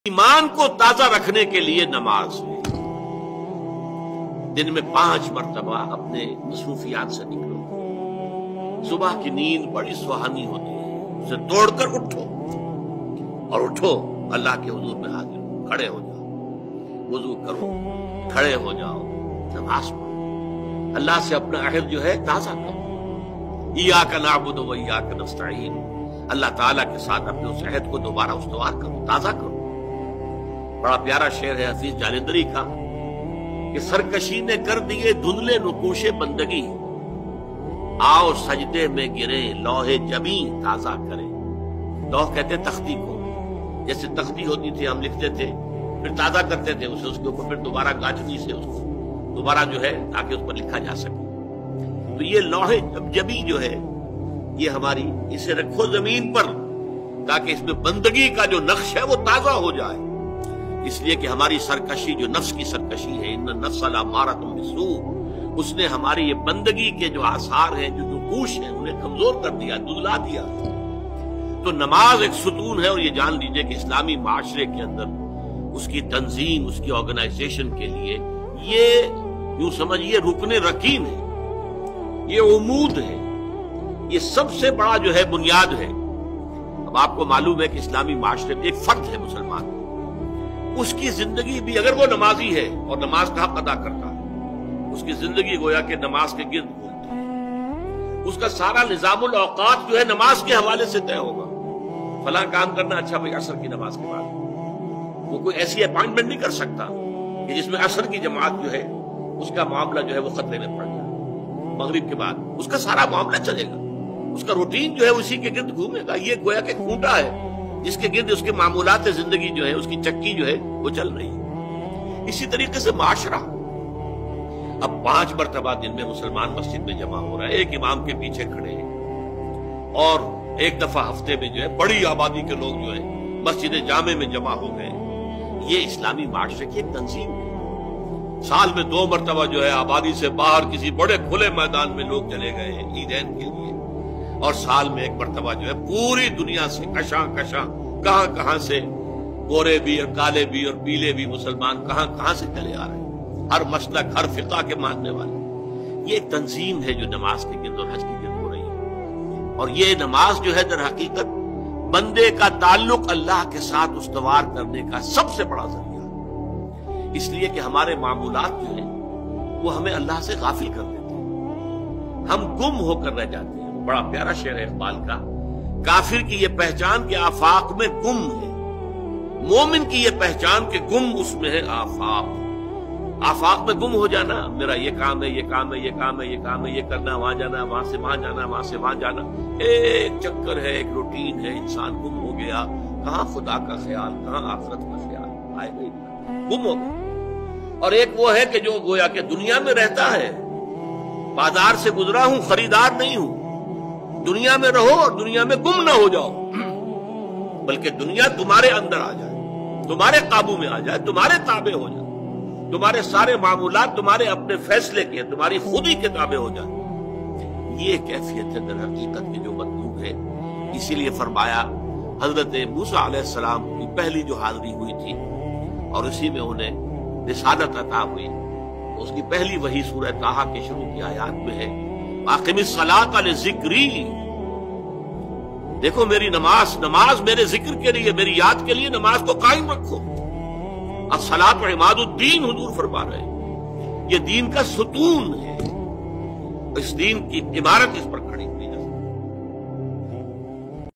ایمان کو تازہ رکھنے کے لیے نماز ہے۔ دن میں 5 مرتبہ اپنے مصروفیات سے نکلو۔ صبح کی نیند بڑی سہانی ہوتی ہے، اسے توڑ کر اٹھو اور اٹھو اللہ کے حضور میں حاضر ہو، کھڑے ہو جاؤ، وضو کرو، کھڑے ہو جاؤ، نماز پڑھو، اللہ سے اپنا عہد جو ہے تازہ کرو۔ ایاک نعبد و ایاک نستعین، اللہ تعالیٰ کے ساتھ اپنے اس عہد کو دوبارہ استوار کرو، تازہ کرو۔ بڑا پیارا شعر ہے حفیظ جالندری کا کہ سرکشی نے کر دیے دھندلے نقوش بندگی، آؤ سجدے میں گرے لوح جمی تازہ کریں۔ لوح کہتے تختی کو، جیسے تختی ہوتی تھی ہم لکھتے تھے پھر تازہ کرتے تھے اسے، اس کے اوپر پھر دوبارہ گاجنی سے اس کو دوبارہ جو ہے تاکہ اس پر لکھا جا سکے۔ تو یہ لوح جمی جو ہے یہ ہماری، اسے رکھو زمین پر تاکہ اس میں بندگی کا جو نقش ہے وہ تازہ ہو جائے، اس لیے کہ ہماری سرکشی جو نفس کی سرکشی ہے، ان النفس لامارۃ بالسوء، اس نے ہماری یہ بندگی کے جو آثار ہیں، جو نقوش ہیں، انہیں کمزور کر دیا، دھندلا دیا۔ تو نماز ایک ستون ہے، اور یہ جان لیجئے کہ اسلامی معاشرے کے اندر اس کی تنظیم، اس کی آرگنائزیشن کے لیے یہ یوں سمجھیے رکن رکین ہے، یہ عمود ہے، یہ سب سے بڑا جو ہے بنیاد ہے۔ اب آپ کو معلوم ہے کہ اسلامی معاشرے میں ایک فرد ہے مسلمان، اس کی زندگی بھی اگر وہ نمازی ہے اور نماز کا حق ادا کرتا ہے، اس کی زندگی گویا کہ نماز کے گرد گھومتی ہے، اس کا سارا نظام الاوقات جو ہے نماز کے حوالے سے طے ہوگا۔ فلاں کام کرنا، اچھا بھائی عصر کی نماز کے بعد وہ کوئی ایسی اپائنٹمنٹ نہیں کر سکتا کہ جس میں عصر کی جماعت جو ہے اس کا معاملہ جو ہے وہ خطرے میں پڑ جائے۔ مغرب کے بعد اس کا سارا معاملہ چلے گا، اس کا روٹین جو ہے اسی کے گرد گھومے گا۔ یہ گویا کہ کھوٹا ہے جس کے گرد اس کے معمولات زندگی جو ہے، اس کی چکی جو ہے وہ چل رہی ہے۔ اسی طریقے سے معاشرہ اب 5 مرتبہ دن میں مسلمان مسجد میں جمع ہو رہا ہے، ایک امام کے پیچھے کھڑے ہیں، اور ایک دفعہ ہفتے میں جو ہے بڑی آبادی کے لوگ جو ہے مسجد جامع میں جمع ہو گئے۔ یہ اسلامی معاشرے کی ایک تنظیم ہے۔ سال میں 2 مرتبہ جو ہے آبادی سے باہر کسی بڑے کھلے میدان میں لوگ چلے گئے ہیں عیدین کے لیے، اور سال میں 1 مرتبہ جو ہے پوری دنیا سے کشاں کہاں کہاں سے گورے بھی اور کالے بھی اور پیلے بھی مسلمان کہاں سے چلے آ رہے ہیں، ہر مسلک ہر فقہ کے ماننے والے۔ یہ ایک تنظیم ہے جو نماز کے گرد اور حج کے گرد ہو رہی ہے، اور یہ نماز جو ہے در حقیقت بندے کا تعلق اللہ کے ساتھ استوار کرنے کا سب سے بڑا ذریعہ ہے، اس لیے کہ ہمارے معمولات جو ہیں وہ ہمیں اللہ سے غافل کر دیتے ہیں، ہم گم ہو کر رہ جاتے ہیں۔ بڑا پیارا شعر ہے اقبال کا، کافر کی یہ پہچان کہ آفاق میں گم ہے، مومن کی یہ پہچان کہ گم اس میں ہے آفاق۔ آفاق میں گم ہو جانا، میرا یہ کام ہے، یہ کام ہے، یہ کام ہے، یہ کام ہے، یہ کرنا، وہاں جانا، وہاں سے وہاں جانا، وہاں سے وہاں جانا، ایک چکر ہے، ایک روٹین ہے، انسان گم ہو گیا، کہاں خدا کا خیال، کہاں آخرت کا خیال، آئے گئی گم ہو گیا۔ اور ایک وہ ہے کہ جو گویا کہ دنیا میں رہتا ہے، بازار سے گزرا ہوں، خریدار نہیں ہوں، دنیا میں رہو اور دنیا میں گم نہ ہو جاؤ، بلکہ دنیا تمہارے اندر آ جائے، تمہارے قابو میں آ جائے، تمہارے تابع ہو جائے، تمہارے سارے معمولات تمہارے اپنے فیصلے کے، تمہاری خودی کے تابع ہو جائے۔ یہ کیفیت ہے در حقیقت کی جو مطلوب ہے۔ اسی لیے فرمایا حضرت موسیٰ علیہ السلام کی پہلی جو حاضری ہوئی تھی اور اسی میں انہیں رسالت عطا ہوئی، اس کی پہلی وحی سورہ طٰہٰ کے شروع کی آیات میں ہے، اقم الصلاۃ لذکری، دیکھو میری نماز میرے ذکر کے لیے، میری یاد کے لیے نماز کو قائم رکھو۔ الصلاۃ عماد الدین حضور فرما رہے ہیں، یہ دین کا ستون ہے، اس دین کی عمارت اس پر